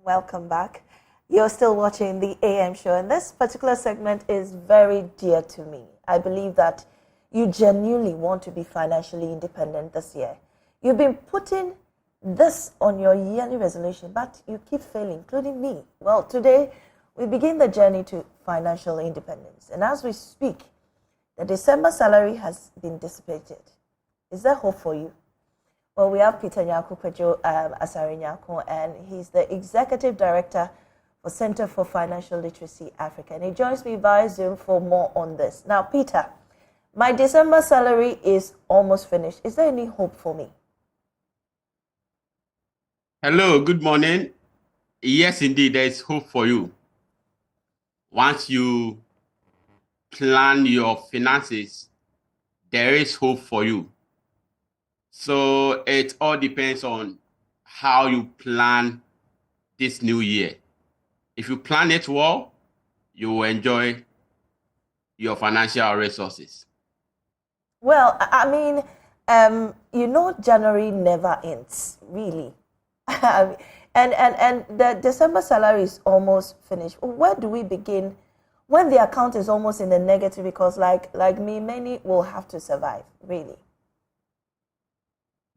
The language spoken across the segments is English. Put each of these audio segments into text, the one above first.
Welcome back. You're still watching the AM show, and this particular segment is very dear to me. I believe that you genuinely want to be financially independent this year. You've been putting this on your yearly resolution, but you keep failing, including me. Well, today we begin the journey to financial independence, and as we speak, the December salary has been dissipated. Is there hope for you? Well, we have Peter Nyako Kwadwo Asare Nyako, and he's the Executive Director for Center for Financial Literacy Africa. And he joins me via Zoom for more on this. Now, Peter, my December salary is almost finished. Is there any hope for me? Hello, good morning. Yes, indeed, there is hope for you. Once you plan your finances, there is hope for you. So it all depends on how you plan this new year. If you plan it well, you will enjoy your financial resources. Well, I mean, January never ends, really. and the December salary is almost finished. Where do we begin when the account is almost in the negative? Because like me, many will have to survive, really.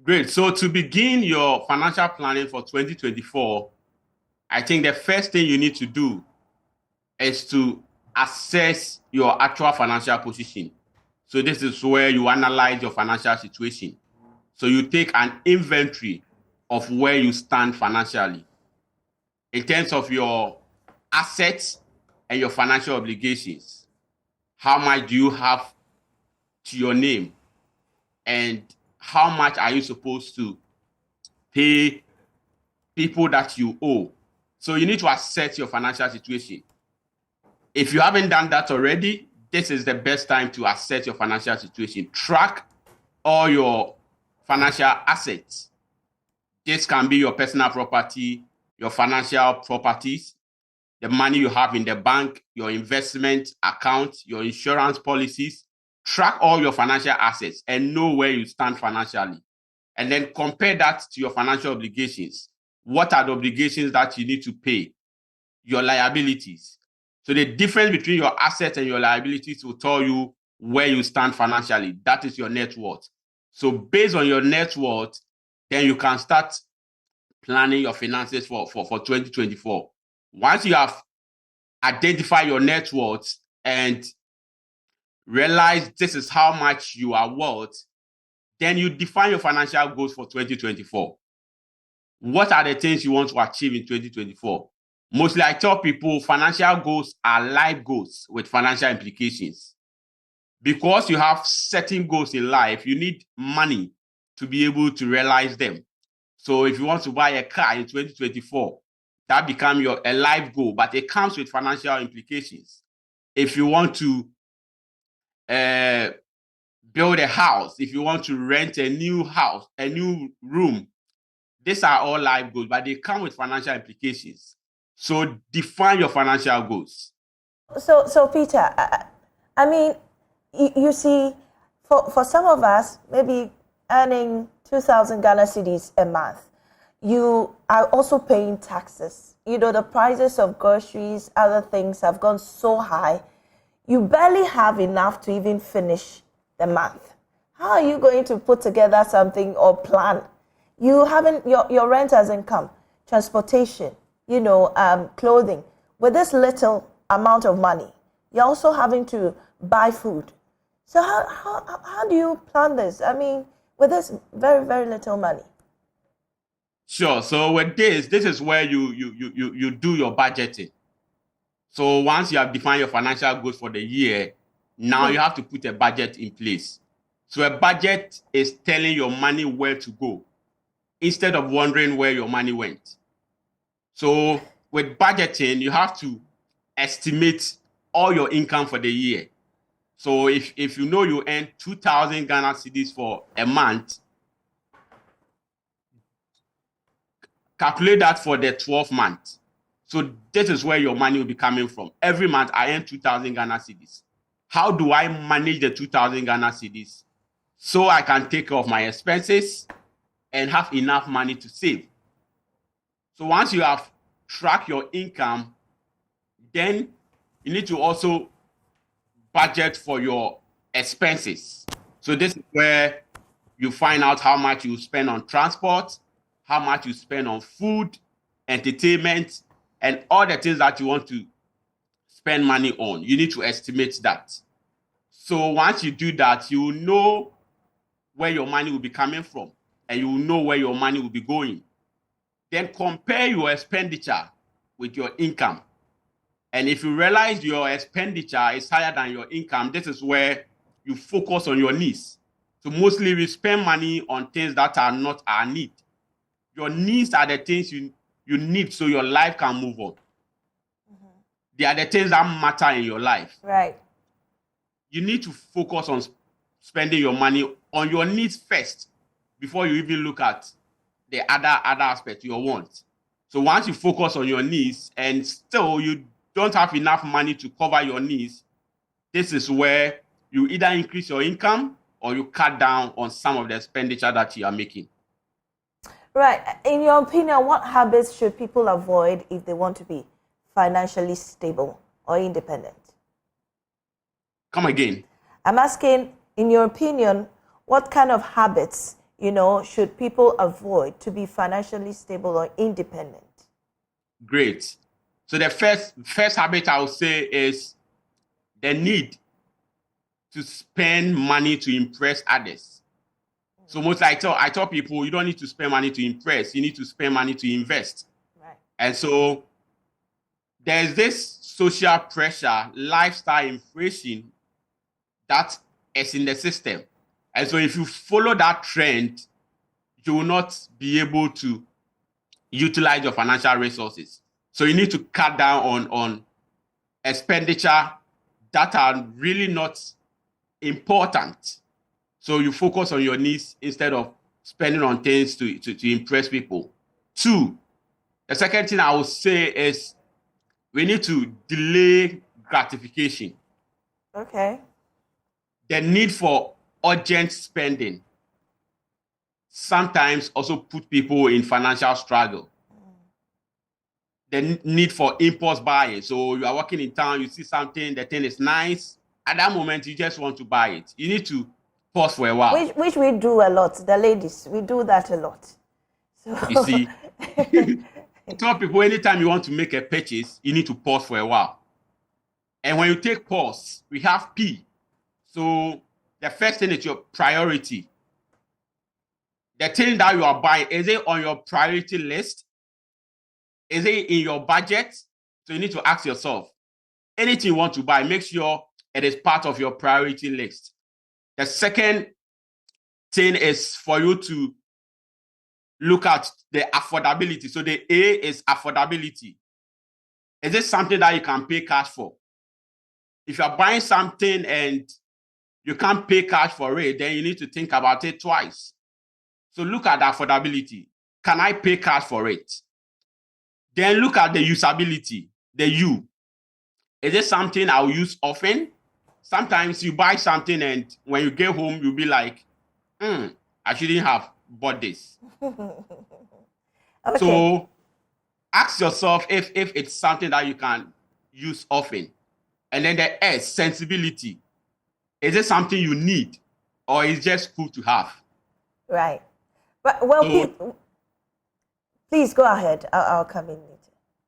Great. So to begin your financial planning for 2024, I think the first thing you need to do is to assess your actual financial position. So this is where you analyze your financial situation. So you take an inventory of where you stand financially in terms of your assets and your financial obligations. How much do you have to your name? And how much are you supposed to pay people that you owe? So you need to assess your financial situation. If you haven't done that already, this is the best time to assess your financial situation. Track all your financial assets. This can be your personal property, your financial properties, the money you have in the bank, your investment account, your insurance policies. Track all your financial assets and know where you stand financially. And then compare that to your financial obligations. What are the obligations that you need to pay? Your liabilities. So the difference between your assets and your liabilities will tell you where you stand financially. That is your net worth. So based on your net worth, then you can start planning your finances for 2024. Once you have identified your net worth and realize this is how much you are worth, then you define your financial goals for 2024. What are the things you want to achieve in 2024? Mostly I tell people financial goals are life goals with financial implications. Because you have certain goals in life, you need money to be able to realize them. So if you want to buy a car in 2024, that becomes a life goal, but it comes with financial implications. If you want to build a house, if you want to rent a new house, a new room, these are all life goals, but they come with financial implications. So define your financial goals. So Peter, I mean, you see, for some of us, maybe earning 2,000 Ghana cedis a month, you are also paying taxes. The prices of groceries, other things have gone so high. You barely have enough to even finish the month. How are you going to put together something or plan? You haven't, your rent hasn't come, transportation, clothing. With this little amount of money, you're also having to buy food. So how do you plan this? I mean, with this very, very little money. Sure. So with this is where you do your budgeting. So once you have defined your financial goals for the year, now you have to put a budget in place. So a budget is telling your money where to go instead of wondering where your money went. So with budgeting, you have to estimate all your income for the year. So if you know you earn 2,000 Ghana cedis for a month, calculate that for the 12th month. So this is where your money will be coming from. Every month I earn 2,000 Ghana cedis. How do I manage the 2,000 Ghana cedis so I can take care of my expenses and have enough money to save? So once you have track your income, then you need to also budget for your expenses. So this is where you find out how much you spend on transport, how much you spend on food, entertainment, and all the things that you want to spend money on. You need to estimate that. So once you do that, you will know where your money will be coming from, and you will know where your money will be going. Then compare your expenditure with your income. And if you realize your expenditure is higher than your income, this is where you focus on your needs. So mostly we spend money on things that are not our need. Your needs are the things you need so your life can move on. They are the things that matter in your life. Right. You need to focus on spending your money on your needs first before you even look at the other aspect, your wants. So once you focus on your needs and still you don't have enough money to cover your needs, this is where you either increase your income or you cut down on some of the expenditure that you are making. Right. In your opinion, what habits should people avoid if they want to be financially stable or independent? Come again. I'm asking, in your opinion, what kind of habits, should people avoid to be financially stable or independent? Great. So the first habit I would say is the need to spend money to impress others. So most I tell people, you don't need to spend money to impress. You need to spend money to invest. Right. And so there's this social pressure, lifestyle inflation that is in the system. And so if you follow that trend, you will not be able to utilize your financial resources. So you need to cut down on expenditure that are really not important. So you focus on your needs instead of spending on things to impress people. 2, the second thing I would say is we need to delay gratification. Okay. The need for urgent spending sometimes also put people in financial struggle. The need for impulse buying. So you are walking in town, you see something, the thing is nice. At that moment, you just want to buy it. You need to pause for a while. Which we do a lot. The ladies, we do that a lot. So You see, I tell people anytime you want to make a purchase, you need to pause for a while. And when you take pause, we have P. So the first thing is your priority. The thing that you are buying, is it on your priority list? Is it in your budget? So you need to ask yourself, anything you want to buy, make sure it is part of your priority list. The second thing is for you to look at the affordability. So the A is affordability. Is it something that you can pay cash for? If you're buying something and you can't pay cash for it, then you need to think about it twice. So look at the affordability. Can I pay cash for it? Then look at the usability, the U. Is it something I'll use often? Sometimes you buy something and when you get home, you'll be like, I shouldn't have bought this. Okay. So ask yourself if it's something that you can use often. And then the S, sensibility. Is it something you need or is just cool to have? Right. But please go ahead. I'll come in later.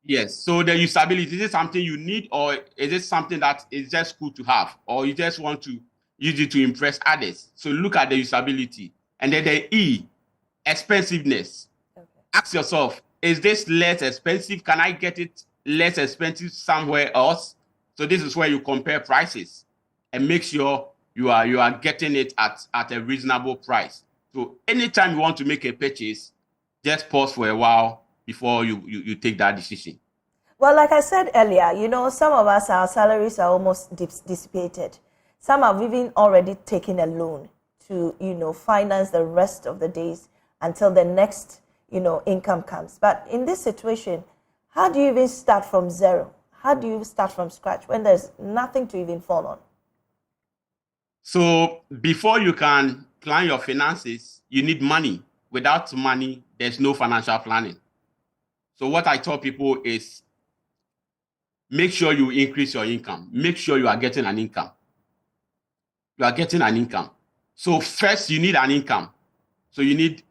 Yes. So the usability, is it something you need or is it something that is just cool to have or you just want to use it to impress others? So look at the usability. And then the E, expensiveness. Okay. Ask yourself, is this less expensive? Can I get it less expensive somewhere else? So this is where you compare prices and make sure you are getting it at a reasonable price. So anytime you want to make a purchase, just pause for a while before you take that decision. Well, like I said earlier, some of us, our salaries are almost dissipated. Some have even already taken a loan to, finance the rest of the days until the next, income comes. But in this situation, how do you even start from zero? How do you start from scratch when there's nothing to even fall on? So before you can plan your finances, you need money. Without money, there's no financial planning. So what I tell people is make sure you increase your income. Make sure you are getting an income. You are getting an income. So first, you need an income. So you need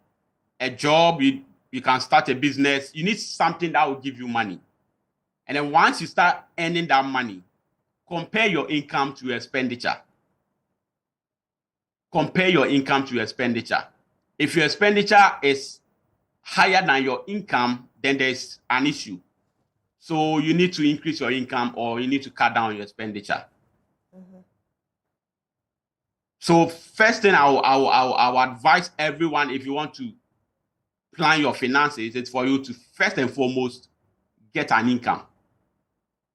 a job. You can start a business. You need something that will give you money. And then once you start earning that money, compare your income to your expenditure. Compare your income to your expenditure. If your expenditure is higher than your income, then there's an issue. So you need to increase your income or you need to cut down your expenditure. Mm-hmm. So first thing I will advise everyone, if you want to plan your finances, it's for you to first and foremost get an income.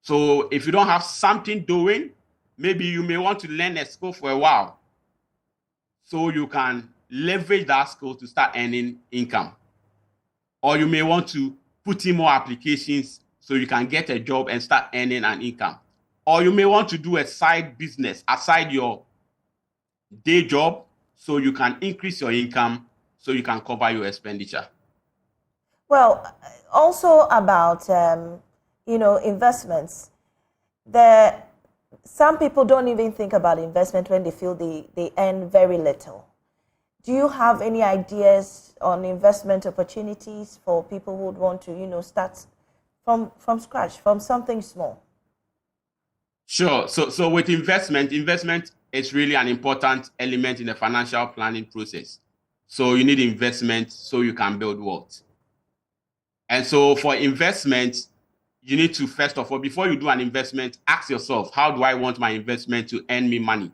So if you don't have something doing, maybe you may want to learn a skill for a while so you can leverage that skill to start earning income. Or you may want to put in more applications so you can get a job and start earning an income. Or you may want to do a side business aside your day job so you can increase your income so you can cover your expenditure. Well, also about, investments. Some people don't even think about investment when they feel they earn very little. Do you have any ideas on investment opportunities for people who would want to, start from scratch, from something small? Sure. So with investment is really an important element in the financial planning process. So you need investment so you can build wealth. And so for investment, you need to, first of all, before you do an investment, ask yourself, how do I want my investment to earn me money?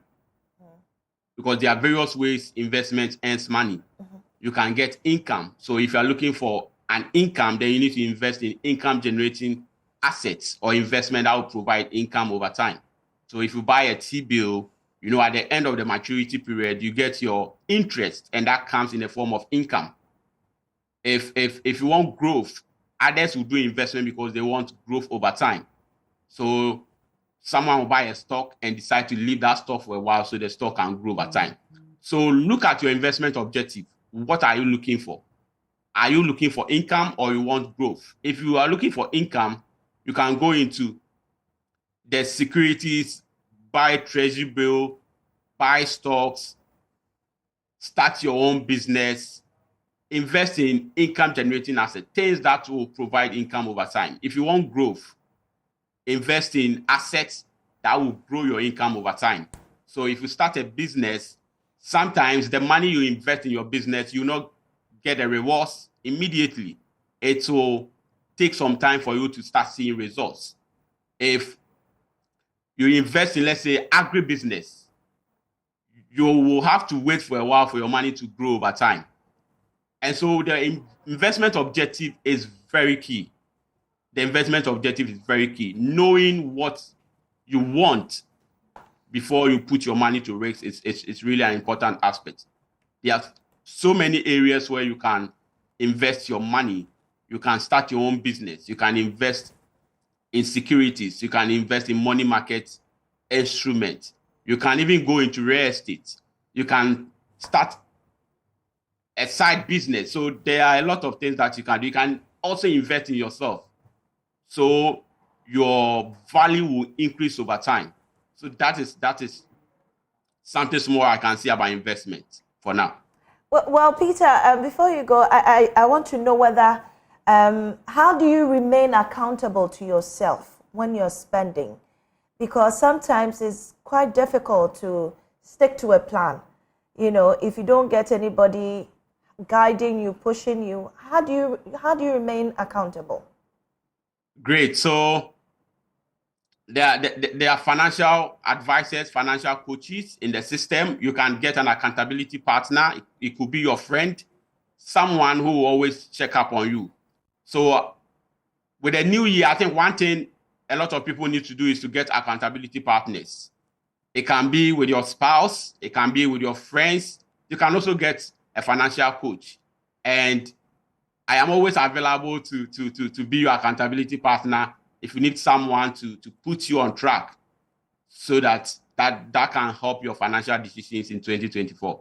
Because there are various ways investment earns money. Mm-hmm. You can get income. So if you're looking for an income, then you need to invest in income generating assets or investment that will provide income over time. So if you buy a T-bill, at the end of the maturity period, you get your interest, and that comes in the form of income. If you want growth, others will do investment because they want growth over time. So someone will buy a stock and decide to leave that stock for a while so the stock can grow over time. So look at your investment objective. What are you looking for? Are you looking for income or you want growth? If you are looking for income, you can go into the securities, buy treasury bill, buy stocks, start your own business, invest in income generating assets, things that will provide income over time. If you want growth, invest in assets that will grow your income over time. So if you start a business, sometimes the money you invest in your business, you not get the rewards immediately. It will take some time for you to start seeing results. If you invest in, let's say, agribusiness, you will have to wait for a while for your money to grow over time. And so the investment objective is very key. The investment objective is very key. Knowing what you want before you put your money to risk is really an important aspect. There are so many areas where you can invest your money. You can start your own business. You can invest in securities. You can invest in money market instruments. You can even go into real estate. You can start a side business. So there are a lot of things that you can do. You can also invest in yourself. So your value will increase over time. So that is something small I can say about investment for now. Well, Peter, before you go, I want to know whether, how do you remain accountable to yourself when you're spending? Because sometimes it's quite difficult to stick to a plan. If you don't get anybody guiding you, pushing you, how do you remain accountable? Great. So there are financial advisors, financial coaches in the system. You can get an accountability partner. It could be your friend, someone who will always check up on you. So with a new year, I think one thing a lot of people need to do is to get accountability partners. It can be with your spouse. It can be with your friends. You can also get a financial coach. And I am always available to be your accountability partner if you need someone to put you on track so that can help your financial decisions in 2024.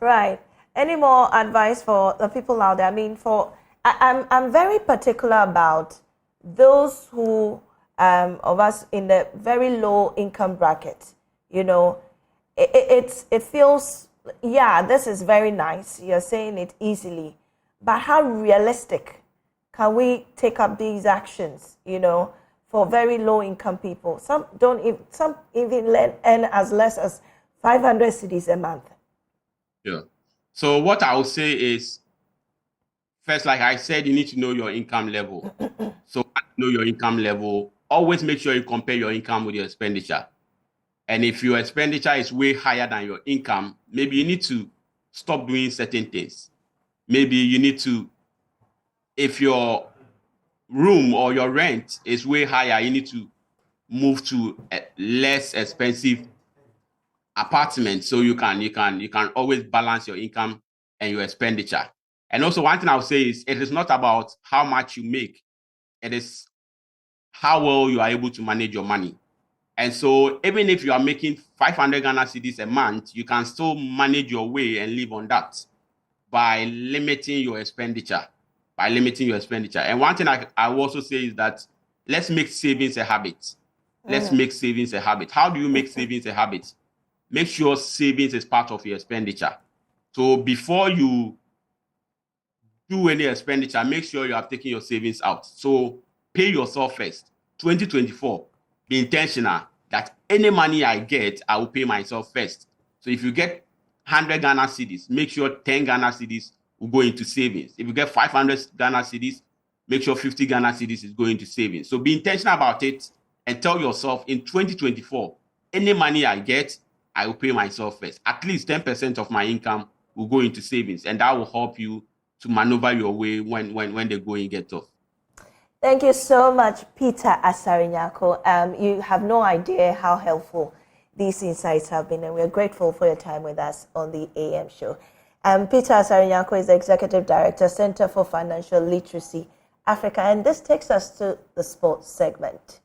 Right. Any more advice for the people out there? I mean, for I'm very particular about those who of us in the very low income bracket. You know, it feels, yeah, this is very nice. You're saying it easily, but how realistic can we take up these actions? You know, for very low income people, some even earn as less as 500 cedis a month. Yeah. So what I would say is, first, like I said, you need to know your income level. So know your income level. Always make sure you compare your income with your expenditure. And if your expenditure is way higher than your income, maybe you need to stop doing certain things. Maybe you need to, if your room or your rent is way higher, you need to move to a less expensive apartment so you can always balance your income and your expenditure. And also one thing I would say is it is not about how much you make, it is how well you are able to manage your money. And so even if you are making 500 Ghana cedis a month, you can still manage your way and live on that by limiting your expenditure. And one thing I will also say is that let's make savings a habit. Let's make savings a habit. How do you make savings a habit? Make sure savings is part of your expenditure. So before you do any expenditure, make sure you have taken your savings out. So pay yourself first. 2024, be intentional that any money I get, I will pay myself first. So if you get 100 Ghana cedis, make sure 10 Ghana cedis will go into savings. If you get 500 Ghana cedis, make sure 50 Ghana cedis is going into savings. So be intentional about it and tell yourself in 2024, any money I get, I will pay myself first. At least 10% of my income will go into savings, and that will help you to maneuver your way when the going gets tough. Thank you so much, Peter Asare Nyarko. You have no idea how helpful these insights have been, and we're grateful for your time with us on the AM show. Peter Asare Nyarko is the Executive Director, Center for Financial Literacy, Africa, and this takes us to the sports segment.